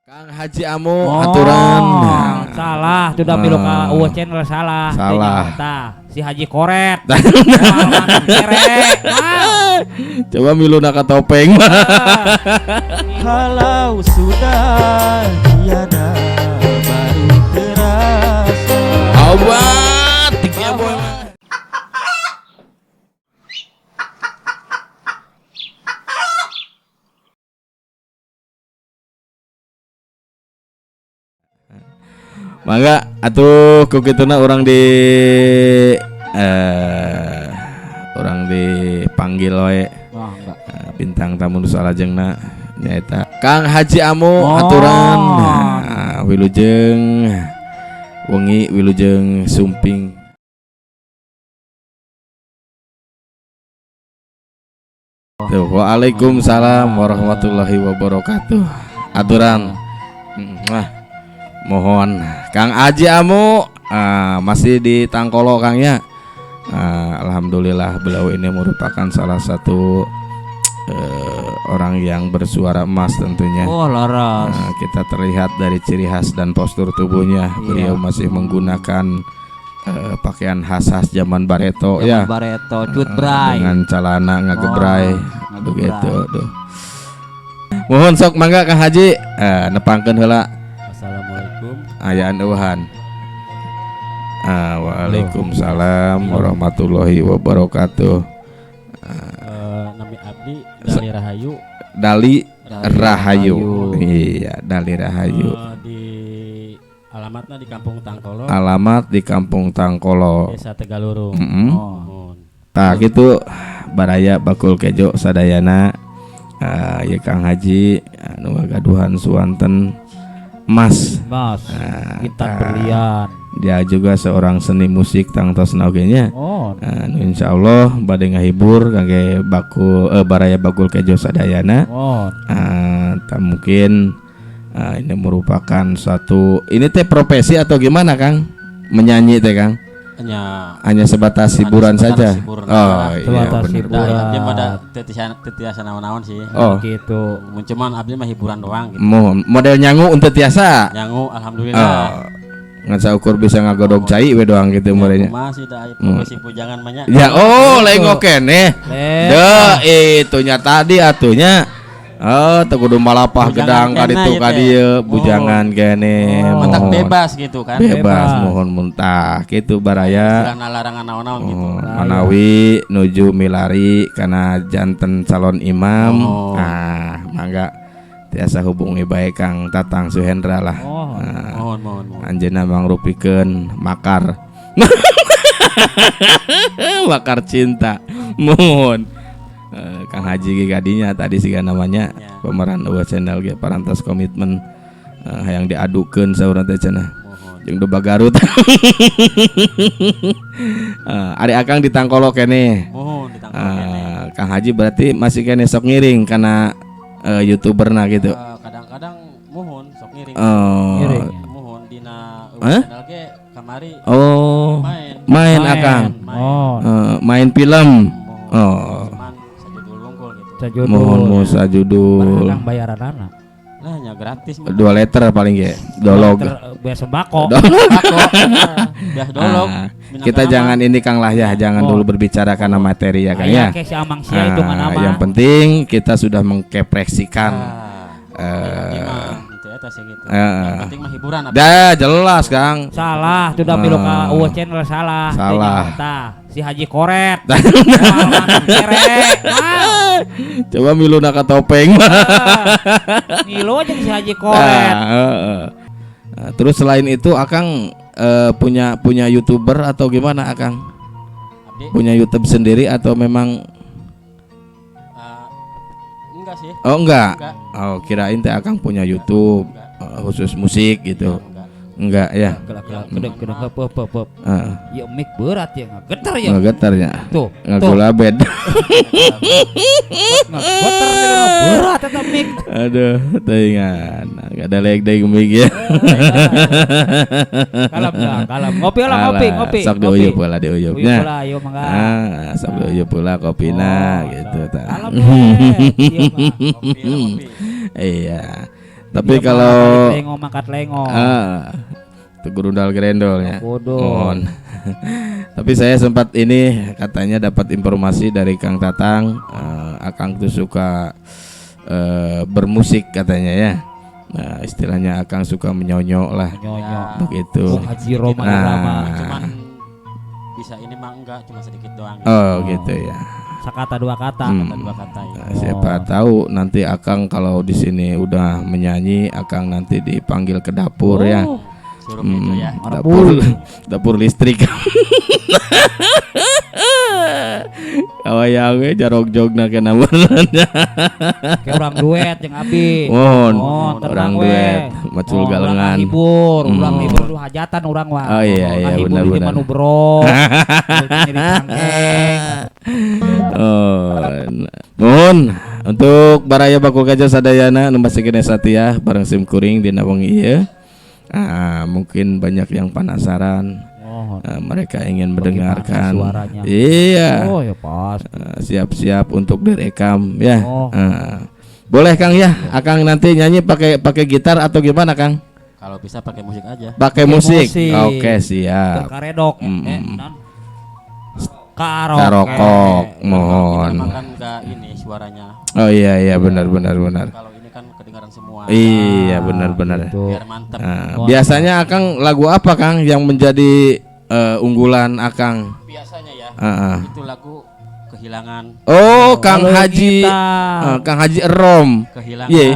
Kang Haji Amu aturan salah sudah milu ka eueuh channel salah si Haji Koret coba milu ka topeng kalau sudah tiada baru terasa obat ya boy. Mangga atuh kukituna orang dipanggil we bintang tamu salajengna nyaeta Kang Haji Amu aturan wilujeng wengi wilujeng sumping tuh. Waalaikumsalam warahmatullahi wabarakatuh aturan mohon Kang Haji Amu masih di Tangkolo Kangnya. Alhamdulillah beliau ini merupakan salah satu orang yang bersuara emas tentunya. Oh laras. Kita terlihat dari ciri khas dan postur tubuhnya. Beliau masih menggunakan pakaian khas zaman Bareto ya. Bareto cutbray. Dengan celana ngagebray begitu tuh. Mohon sok mangga Kang Haji nepangkeun heula. Assalamualaikum ayaan eueuhan. Waalaikumsalam warahmatullahi wabarakatuh. Nami abdi Dali Rahayu. Dali Rahayu. Iya, Dali Rahayu. Di alamatnya di Kampung Tangkolo. Alamat di Kampung Tangkolo. Desa Tegalurung. Tah gitu baraya bakul kejo sadayana. Ya Kang Haji anu gaduhan suanten Mas Intan Berlian. Dia juga seorang seni musik tangtos naugenya. Insya Allah bade ngahibur kangge bakul baraya bakul kejo sadayana. Tak mungkin ini merupakan suatu ini teh profesi atau gimana Kang? Menyanyi teh Kang? Hanya sebatas hiburan saja. Sebatas hiburan. Dia pada tetiasa naon-naon sih. Gitu. Cuman abdi mah hiburan doang gitu. Model nyangu untuk tiasa. Nyangu alhamdulillah. Ngan saukur bisa ngagodog cai we doang gitu modenya. Masih da profesi pujangan banyak. Ya lain keneh. Itunya tadi atunya. Teu kudu malapah gedang ka ditu ka dieu bujangan kene. Mantak bebas gitu kan. Bebas mohon muntah kitu baraya. Karena larangan naon-naon gitu. Manawi nuju milari kana janten calon imam. Mangga tiasa hubungi bae Kang Tatang Suhendra lah. Mohon. Anjeunna mangrupikeun makar. Makar cinta. Mohon. Kang Haji gadinya tadi siga namanya pemeran eueuh channel ge parantos komitmen hayang diadukeun saurna teh cenah jeung Domba Garut. Ari Akang di Tangkolo kene. Kang Haji berarti masih kene sok ngiring karena YouTuberna gitu. Kadang-kadang mohon sok ngiring. Mohon dina channel ge kamari. Main Akang. Main film. Mohon sajudul. Barang bayaran anak. Lah nya gratis. 2 liter paling ge. Dolog. Biar sembako. Biar dolog. Kita jangan ini Kang lah ya, jangan dulu berbicara karena materi ya Kang ya. Si Amang sia itu mana yang penting kita sudah mengkepreksikan. Yang penting mah hiburan. Jelas Kang. Salah sudah milu ka eueuh channel salah. Si Haji Koret coba milu ka topeng milu aja si Haji Koret. Terus selain itu Akang punya YouTuber atau gimana Akang? Punya YouTube sendiri atau memang enggak sih. Enggak. Kirain teh Akang punya YouTube khusus musik gitu. Enggak ya. Kedeng pop. Ya mic berat ya, getar ya. Getar ya. Tuh. Ngagulabed. Getar berat eta mic. Aduh, teuingan. Enggak ada leg deui mic ya. Kalem. Ngopi lah ngopi. Sok diuyup heula diuyupnya. Ayo mangga. Sok diuyup heula kopina gitu tah. Kalem. Iya. Tapi Dia kalau lengo mangkat lengo. Itu gerundal gerendol ya. Mohon. Tapi saya sempat ini katanya dapat informasi dari Kang Tatang, Akang tuh suka bermusik katanya ya. Nah, istilahnya Akang suka menyonyok lah. Menyonyok. Begitu. Haji Roma Irama. Cuman bisa ini mah enggak, cuma sedikit doang. Oh, gitu ya. Sekata dua kata. Dua kata ya. Nah, siapa tahu nanti Akang kalau di sini udah menyanyi, Akang nanti dipanggil ke dapur ya. Suruh itu ya. Dapur listrik. Awayang jarog jogna kena benernya. Kayak orang duet yang Abi. Orang duet macul galengan. Hibur, urang hibur lu hajatan urang wah. Oh iya benar-benar. Manu bro. Mohon untuk baraya bakul kaja sadayana nu basikeun Satya bareng sim kuring dina wengi ieu. Mungkin banyak yang penasaran. Mereka ingin mendengarkan suaranya. Iya. Oh ya pasti. Siap-siap untuk direkam ya. Boleh Kang ya, Akang nanti nyanyi pakai gitar atau gimana Kang? Kalau bisa pakai musik aja. Pakai musik. Oke, siap. Karedok. Karokok. Mohon. Makan enggak ini suaranya. Oh iya benar. Kalau ini kan kedengaran semua. Iya benar. Biar mantap. Biasanya Akang lagu apa Kang yang menjadi unggulan Akang? Biasanya ya. Itu lagu Kehilangan. Oh, Kang Haji. Kang Haji Erom. Kehilangan. Yeah.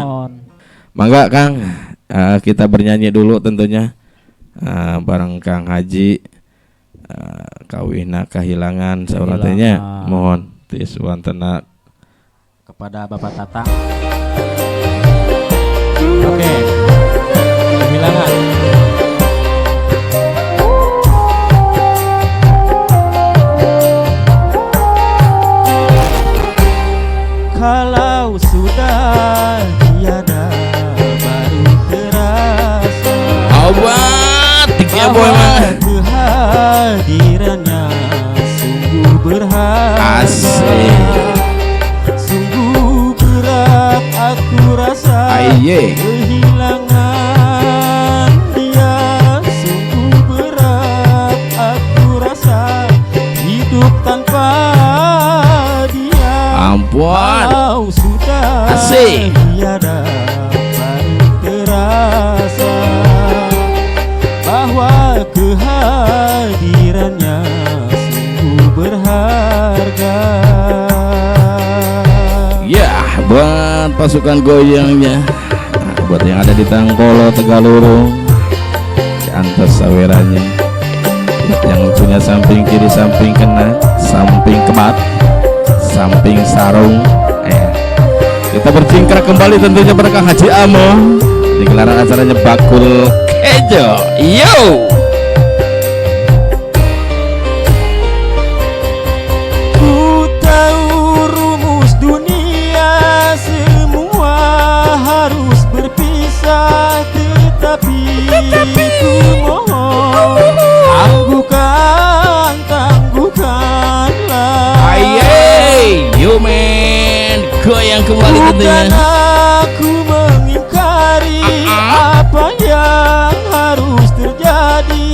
Mangga Kang, kita bernyanyi dulu tentunya. Bareng Kang Haji. Kawihna kehilangan sauratenya. Mohon tis wantena kepada Bapak Tatang. Oke. Kehilangan. Kalau sudah tiada baru terasa awat tiga boy mah kehadirannya sungguh berharga. Asik. Sungguh berat aku rasa kehilangan dia. Sungguh berat aku rasa hidup tanpa dia. Ampun. Kalau sudah asik tiada baru terasa bahwa kehadirannya sungguh berharga. Ya, buat pasukan goyangnya, buat yang ada di Tangkolo, Tegalurung, di atas sawerannya, yang punya samping kiri, samping kanan, samping kebat, samping sarung. Kita bercingkrang kembali tentunya pada Kang Haji Amo di gelaran acaranya Bakul Kejo. Yo. Ku tahu rumus dunia semua harus berpisah, tetapi ku mohon tangguhkanlah. Aye, you man, goyang kembali tentunya. Bukan aku mengingkari apa yang harus terjadi,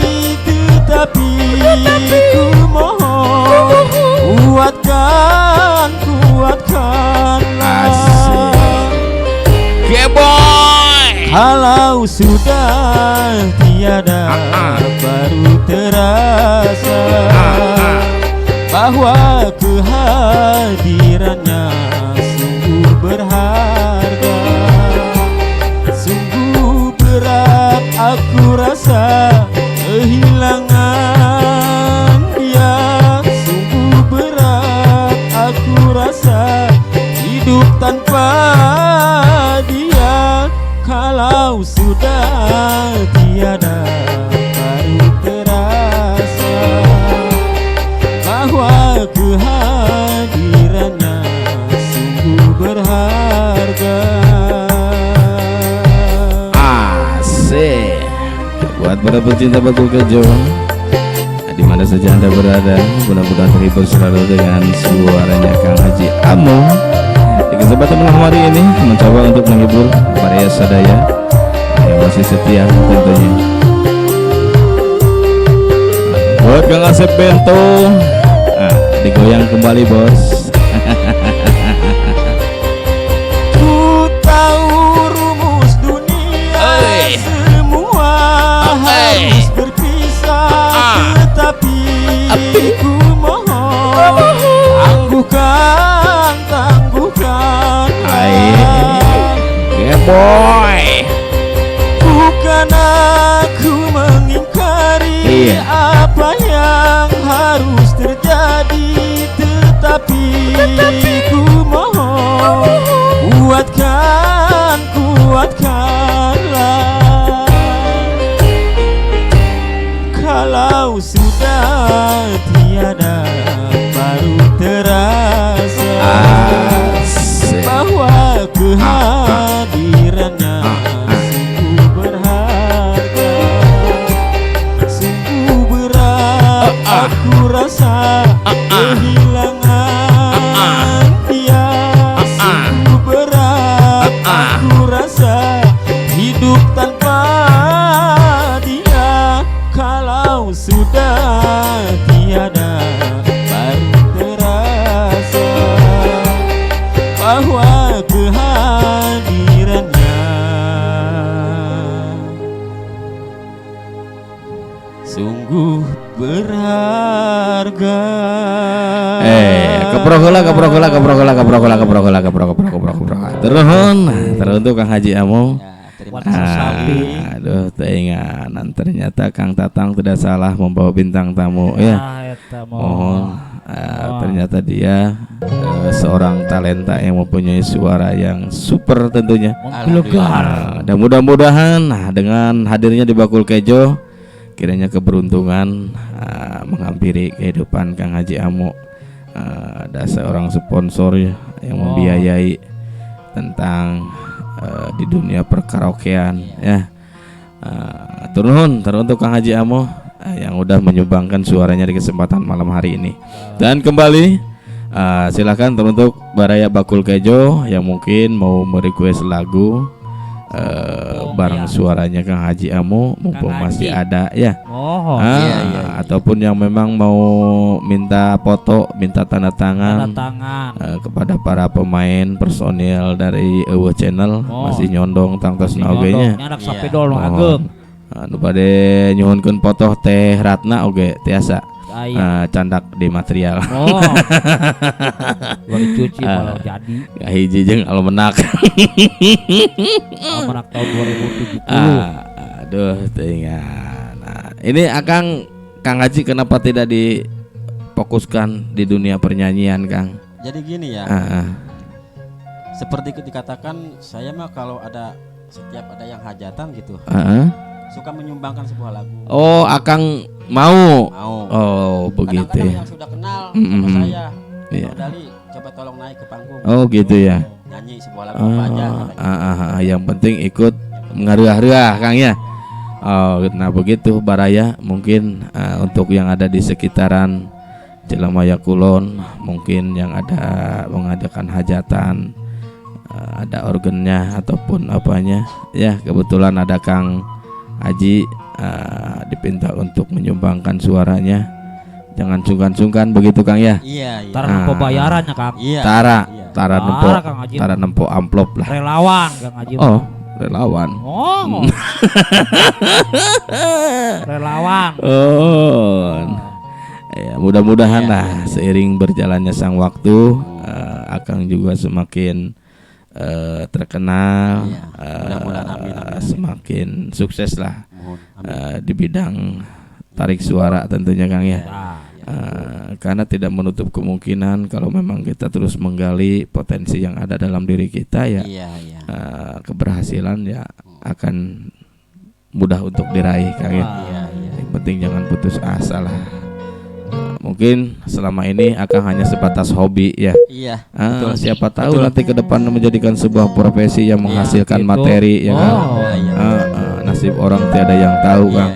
tetapi ku mohon kuatkanlah. Boy. Kalau sudah tiada baru terasa bahwa kehadirannya sungguh berharga. Sungguh berat aku rasa kehilangan dia. Sungguh berat aku rasa hidup tanpa dia. Kalau sudah tiada baru terasa bahwa kehadirannya sungguh berharga. Asik. Buat para pecinta Bakul Kejo, di mana saja Anda berada, mudah-mudahan terhibur selalu dengan suaranya Kang Haji Amo di kesempatan malam hari ini mencoba untuk menghibur para sadaya yang masih setia tentunya. Buat Kang Asep Bento, digoyang kembali bos. Ku tahu rumus dunia, semua harus berpisah, tetapi ku mohon tangguhkan boy. Bukan aku mengingkari apa yang harus terjadi, tetapi ku mohon kuatkanlah. Kalau sudah tiada baru terasa bahwa kehadirannya sungguh berharga, sungguh berat aku rasa kehilangan dia, sungguh berat aku rasa hidup tanpa dia. Kalau sudah tiada baru terasa bahwa kehadirannya sungguh berharga. Teruntuk Kang Haji Amo. Terima kasih. Aduh, teinganan ternyata Kang Tatang tidak salah membawa bintang tamu ya. Ternyata dia seorang talenta yang mempunyai suara yang super tentunya. Dan mudah-mudahan dengan hadirnya di Bakul Kejo, kiranya keberuntungan menghampiri kehidupan Kang Haji Amo. Ada seorang sponsor yang membiayai tentang di dunia perkaraokean ya. Teruntuk Kang Haji Amo yang udah menyumbangkan suaranya di kesempatan malam hari ini. Dan kembali silakan teruntuk Baraya Bakul Kejo yang mungkin mau merequest lagu bareng suaranya Kang Haji Amo mumpung masih ada ya. Ataupun yang memang mau minta foto, minta tanda tangan kepada para pemain personil dari Eueuh Channel masih nyondong tangtos naogenya. Nyarak sapedol ageng. Nu bade nyuhunkeun foto Teh Ratna oge tiasa candak di material. Baru cuci malah jadi. Hiji jeung almenak. Almenak tahun 2070. Aduh, teingat. Ini Kang Haji kenapa tidak difokuskan di dunia pernyanyian, Kang? Jadi gini ya. Seperti dikatakan, saya mah kalau setiap ada yang hajatan gitu. Suka menyumbangkan sebuah lagu. Oh, Akang mau. Oh, begitu. Kadang-kadang yang sudah kenal sama saya, Dali, coba tolong naik ke panggung. Oh, gitu ya. Nyanyi sebuah lagu apa aja. Yang penting ikut mengaruh-aruh, Kang ya. Oh, nah begitu Baraya mungkin untuk yang ada di sekitaran Cilemaya Kulon, mungkin yang ada mengadakan hajatan, ada organnya ataupun apanya, ya kebetulan ada Kang Haji dipinta untuk menyumbangkan suaranya. Jangan sungkan-sungkan begitu Kang ya. Iya. Tara nempo bayarannya Kang. Iya. Tara nempo amplop lah. Relawan Kang Haji. Oh, relawan. Relawan. Ya, mudah-mudahan lah seiring berjalannya sang waktu Akang juga semakin terkenal, semakin sukses lah di bidang tarik suara tentunya Kang ya. Karena tidak menutup kemungkinan kalau memang kita terus menggali potensi yang ada dalam diri kita ya, keberhasilan ya akan mudah untuk diraih Kang ya. Yang penting jangan putus asa lah. Mungkin selama ini Akang hanya sebatas hobi ya. Siapa tahu nanti ke depan menjadikan sebuah profesi yang menghasilkan materi ya kan. Nasib orang tiada yang tahu Kang.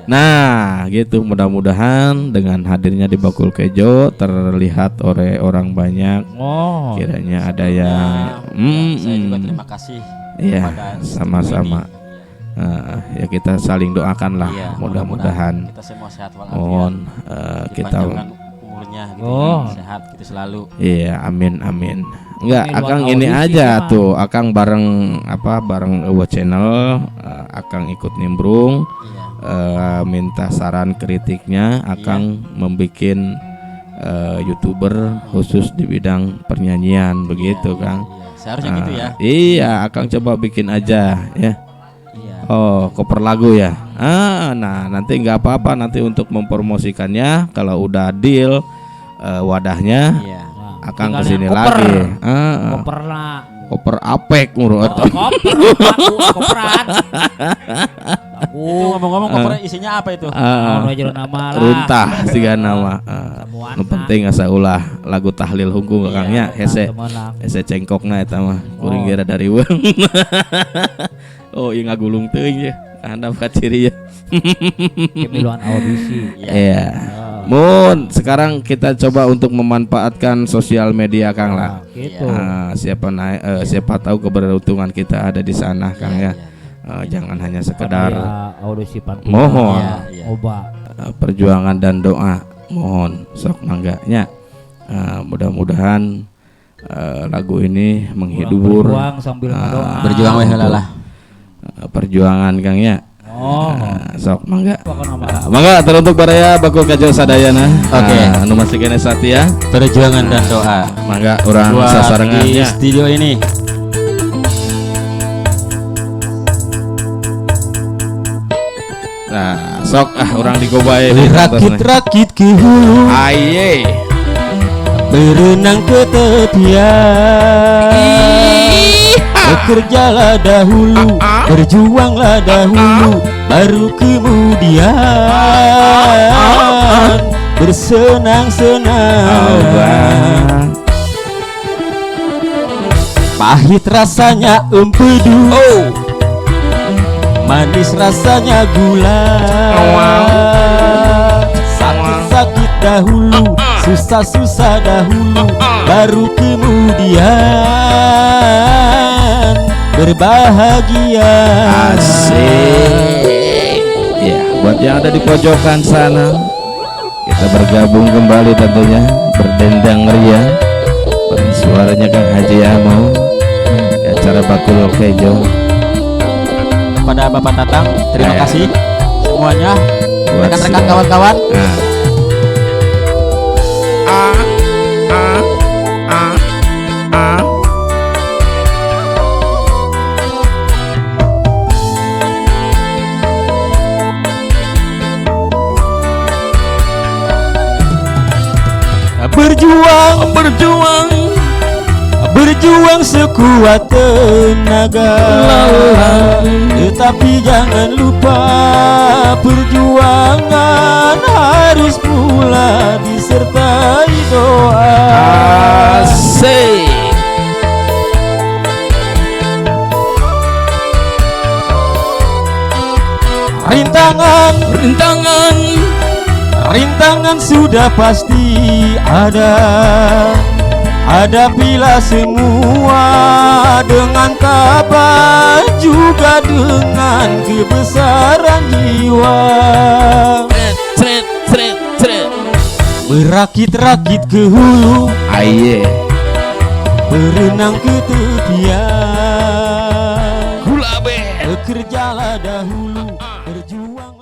Nah, gitu mudah-mudahan dengan hadirnya di Bakul Kejo terlihat oleh orang banyak. Kiranya ada yang saya juga terima kasih. Iya, kepada sama-sama. Ya kita saling doakan lah, iya, mudah-mudahan kita semua sehat mohon kita dipanjangkan umurnya gitu ya, sehat gitu selalu. iya, amin amin. Enggak, Ini Akang luar ini audisi aja mah. tuh, Akang bareng Ewo Channel, Akang ikut nimbrung, Iya. minta saran kritiknya, Akang membikin YouTuber khusus di bidang pernyanyian begitu, Iya, Kang. iya. Seharusnya gitu ya. Iya, Akang coba bikin aja ya. Iya. Oh, cover lagu ya. Nah nanti nggak apa-apa nanti untuk mempromosikannya kalau udah deal wadahnya, Iya. Akang Tinggal kesini yang koper. lagi. Koper lah. Koper apek menurut. Koperan. Itu ngomong-ngomong koper isinya apa itu? Mau aja nama lah. Runtah siga nama. Semuanya. Nu penting asa ulah lagu tahlil hukum Kangnya hese Temenang. hese cengkokna eta mah kuring geura dari weung. Oh, ieu ngagulung teuing ya. Handap ka ciri ya. Pemiluan audisi. Iya. Mun sekarang kita coba untuk memanfaatkan sosial media Kang lah. Gitu. Siapa tahu keberuntungan kita ada di sana Kang ya. Jangan hanya sekedar audisi pantun. mohon Iya. Oba. perjuangan dan doa, mohon sok mangganya. Mudah-mudahan lagu ini menghibur. Berjuang sambil berdoa. Berjuang we heula lah. Perjuangan Kang ya. Sok mangga. Pokoknya Mangga teruntuk baraya Bakul Kejo sadayana. Oke. Anu masih kene Satya. Perjuangan dan doa. Mangga urang Buat di sasarengannya. studio ini. Nah, sok urang digobae Rakit-rakit ke hulu, Aye. berenang ke tepian. Bekerjalah dahulu, berjuanglah dahulu, baru kemudian bersenang-senang. Pahit rasanya empedu, manis rasanya gula. Sakit-sakit dahulu, susah-susah dahulu, baru kemudian berbahagia. Asik. Ya, buat yang ada di pojokan sana, kita bergabung kembali tentunya, berdendang ria. Suaranya Kang Haji Amau di acara Bakul Kejo. Kepada Bapak Tatang, terima Ya. kasih semuanya, Buat rekan-rekan, semua. kawan-kawan. Nah. Berjuang sekuat tenaga, tetapi jangan lupa perjuangan harus pula disertai doa. Asik. Rintangan sudah pasti ada. Hadapilah semua dengan tabah, juga dengan kebesaran jiwa. Berakit-rakit ke hulu, Aye. berenang ke tepian. Bekerjalah dahulu, berjuang.